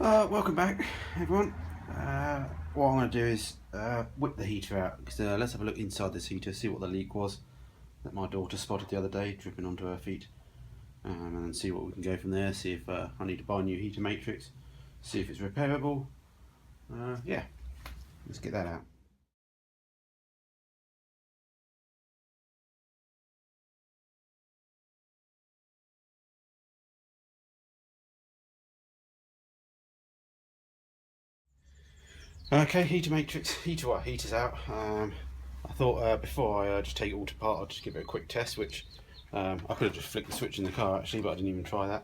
Welcome back, everyone. What I'm going to do is whip the heater out, because let's have a look inside this heater, see what the leak was that my daughter spotted the other day, dripping onto her feet, and then see what we can go from there, see if I need to buy a new heater matrix, see if it's repairable. Yeah, let's get that out. Okay, heater matrix, heater's out. I thought before I just take it all apart, I'd just give it a quick test, which I could have just flicked the switch in the car actually, but I didn't even try that.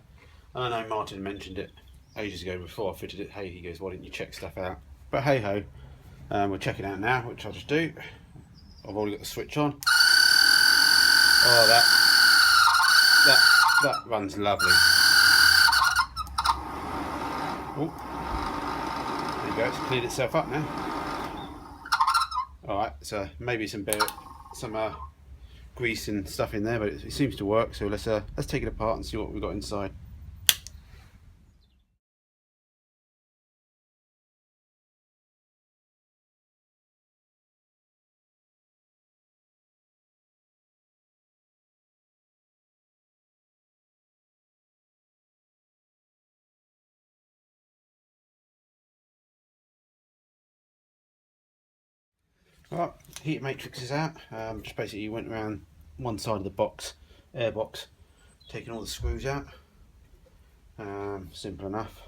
And I know Martin mentioned it ages ago before I fitted it. Hey, he goes, why didn't you check stuff out? But hey ho, we'll check it out now, which I'll just do. I've already got the switch on. Oh, that runs lovely. Oh. There you go, it's cleared itself up now. Alright, so maybe some grease and stuff in there, but it seems to work, so let's take it apart and see what we've got inside. Right, heater matrix is out. Just basically went around one side of the box, air box, taking all the screws out. Simple enough.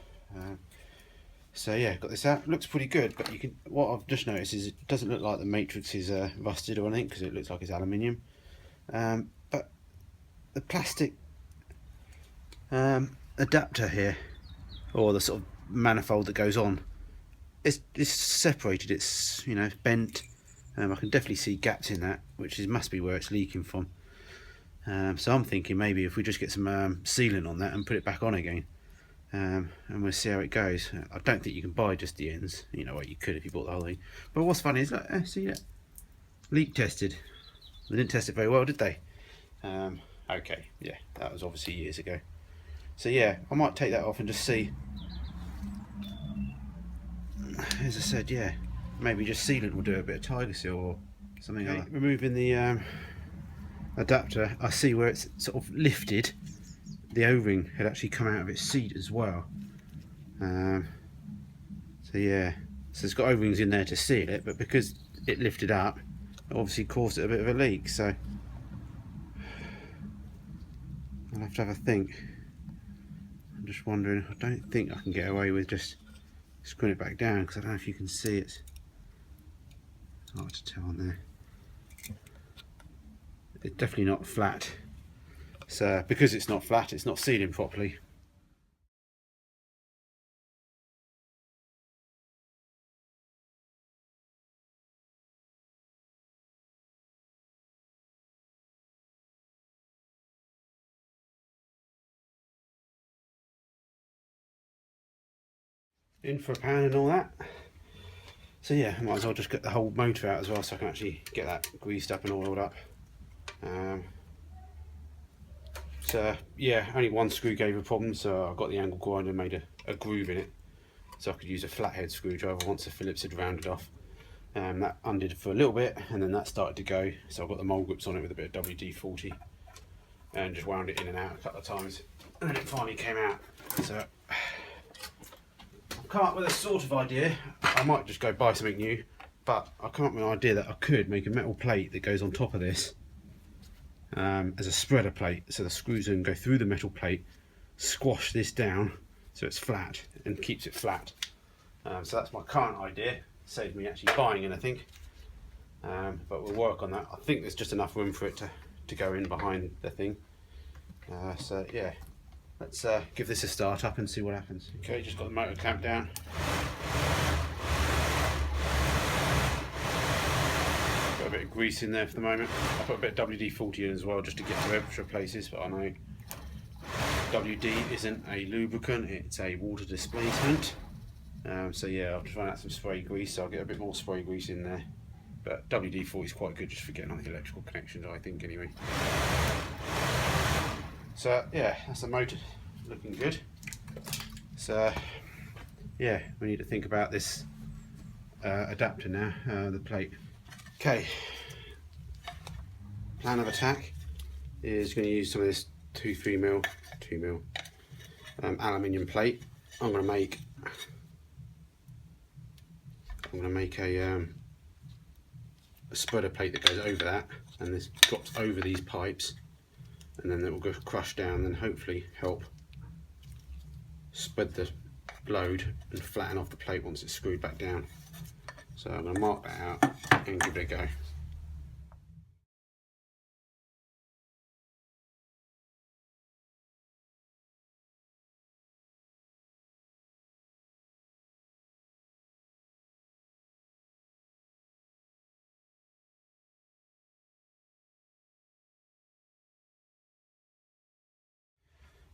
So yeah, got this out. Looks pretty good, but you can. What I've just noticed is it doesn't look like the matrix is rusted or anything, because it looks like it's aluminium. But the plastic adapter here, or the sort of manifold that goes on, it's separated. It's bent. I can definitely see gaps in that, which must be where it's leaking from. So I'm thinking maybe if we just get some sealant on that and put it back on again, and we'll see how it goes. I don't think you can buy just the ends. Well, you could if you bought the whole thing. But what's funny is, look, see that? Leak tested. They didn't test it very well, did they? Okay, yeah, that was obviously years ago. So yeah, I might take that off and just see. As I said, yeah, maybe just sealant will do a bit of Tiger Seal or something like that. Removing the adapter, I see where it's sort of lifted. The O-ring had actually come out of its seat as well. So yeah, so it's got O-rings in there to seal it, but because it lifted up, it obviously caused it a bit of a leak. So I'll have to have a think. I'm just wondering, I don't think I can get away with just screwing it back down, because I don't know if you can see it. It's hard to tell on there. It's definitely not flat. So because it's not flat, it's not sealing properly. In for a pan and all that. So yeah, I might as well just get the whole motor out as well, so I can actually get that greased up and oiled up. So yeah, only one screw gave a problem, so I got the angle grinder and made a groove in it, so I could use a flathead screwdriver once the Phillips had rounded off. That undid for a little bit, and then that started to go, so I got the mole grips on it with a bit of WD-40 and just wound it in and out a couple of times, and then it finally came out. So I've come up with a sort of idea. I might just go buy something new, but I've come up with an idea that I could make a metal plate that goes on top of this as a spreader plate, so the screws can go through the metal plate, squash this down so it's flat and keeps it flat. So that's my current idea. Saved me actually buying anything, but we'll work on that. I think there's just enough room for it to go in behind the thing. So yeah, let's give this a start up and see what happens. Okay, just got the motor clamped down. Got a bit of grease in there for the moment. I put a bit of WD-40 in as well, just to get to extra places, but I know WD isn't a lubricant, it's a water displacement. So yeah, I'll try out some spray grease, so I'll get a bit more spray grease in there. But WD-40 is quite good just for getting on the electrical connections, I think, anyway. So yeah, that's the motor looking good. So yeah, we need to think about this adapter now, the plate. Okay, plan of attack is going to use some of this 2 mil aluminium plate. I'm going to make a spreader plate that goes over that, and this drops over these pipes, and then it will go crush down and hopefully help spread the load and flatten off the plate once it's screwed back down. So I'm going to mark that out and give it a go.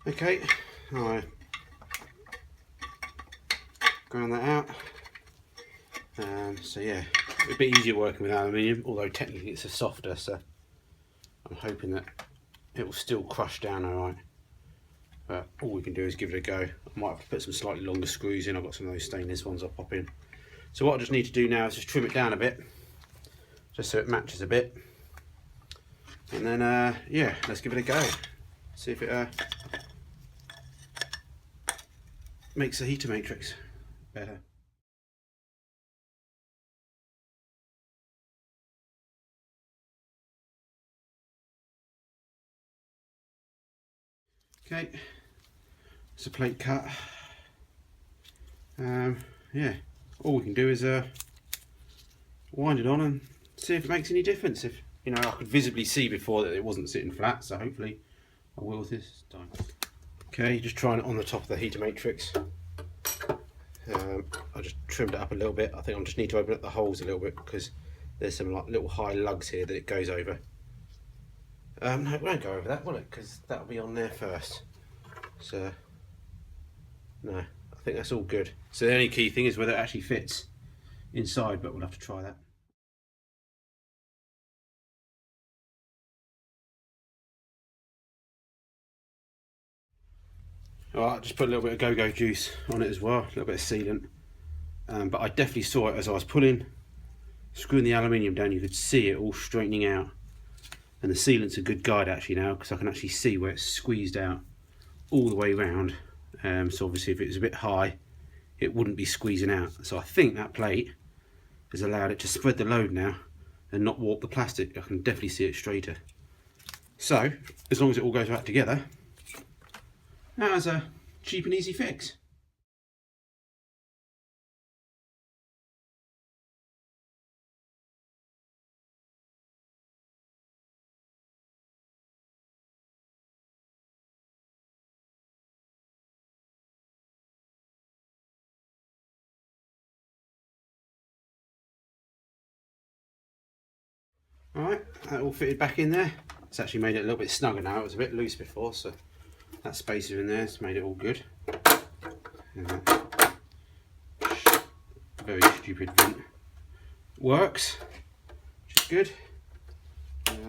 Okay, I ground that out. So yeah, a bit easier working with aluminium, although technically it's a softer, so I'm hoping that it will still crush down alright. But all we can do is give it a go. I might have to put some slightly longer screws in. I've got some of those stainless ones I'll pop in. So what I just need to do now is just trim it down a bit, just so it matches a bit. And then yeah, let's give it a go. See if it makes the heater matrix better. Okay, it's a plate cut. Yeah, all we can do is wind it on and see if it makes any difference. If you know, I could visibly see before that it wasn't sitting flat, so hopefully I will this time. Okay, just trying it on the top of the heater matrix. I just trimmed it up a little bit. I think I just need to open up the holes a little bit because there's some like little high lugs here that it goes over. No, it won't go over that, will it? Because that'll be on there first. So, no, I think that's all good. So the only key thing is whether it actually fits inside, but we'll have to try that. Alright, just put a little bit of go-go juice on it as well, a little bit of sealant. But I definitely saw it as I was screwing the aluminium down. You could see it all straightening out. And the sealant's a good guide actually now, because I can actually see where it's squeezed out all the way around. So obviously if it was a bit high, it wouldn't be squeezing out. So I think that plate has allowed it to spread the load now and not warp the plastic. I can definitely see it straighter. So as long as it all goes back together, that's a cheap and easy fix. Alright, that all fitted back in there. It's actually made it a little bit snugger now. It was a bit loose before, so that spacer in there has made it all good. And that very stupid vent works, which is good.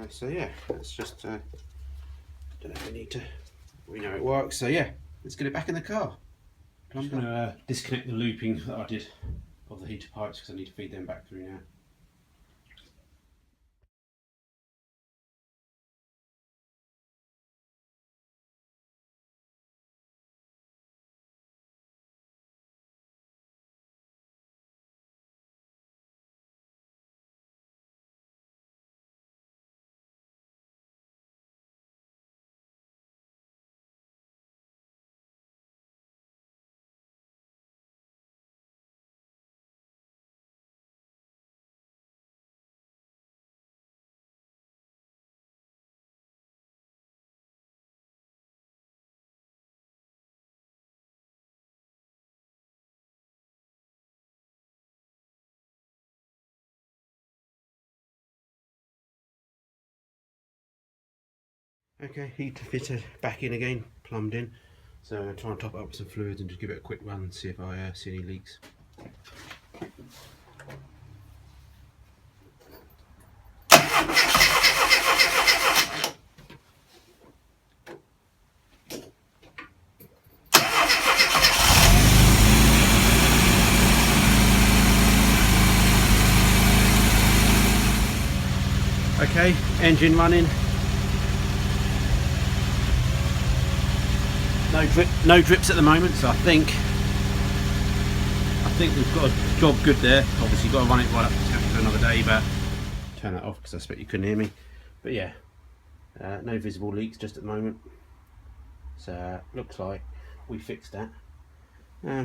So yeah, let's just don't know if we know it works. So yeah, let's get it back in the car. I'm going to disconnect the looping that I did of the heater pipes because I need to feed them back through now. Okay, heater fitted back in again, plumbed in. So I'm going to try and top it up with some fluids and just give it a quick run and see if I see any leaks. Okay, engine running. No drips at the moment, so I think we've got a job good there. Obviously, got to run it right up for another day, but turn that off because I expect you couldn't hear me. But yeah, no visible leaks just at the moment. So looks like we fixed that.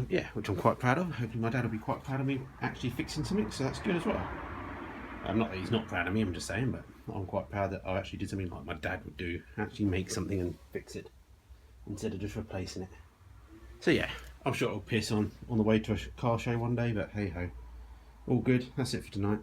Yeah, which I'm quite proud of. Hopefully my dad will be quite proud of me actually fixing something, so that's good as well. Not that he's not proud of me, I'm just saying, but I'm quite proud that I actually did something like my dad would do, actually make something and fix it instead of just replacing it. So yeah, I'm sure it'll piss on the way to a car show one day, but hey ho. All good, that's it for tonight.